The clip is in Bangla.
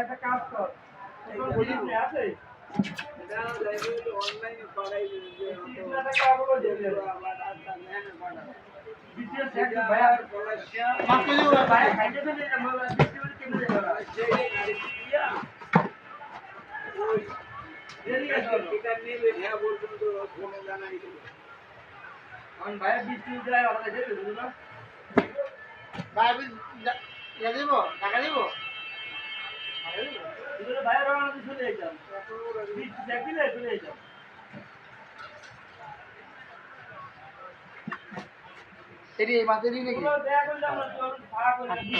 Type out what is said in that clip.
একটা কাজ কর আছে টাকা দিব বাইরে চলে যেতাম দেখলে চলে যেতাম এই মাঝে নাকি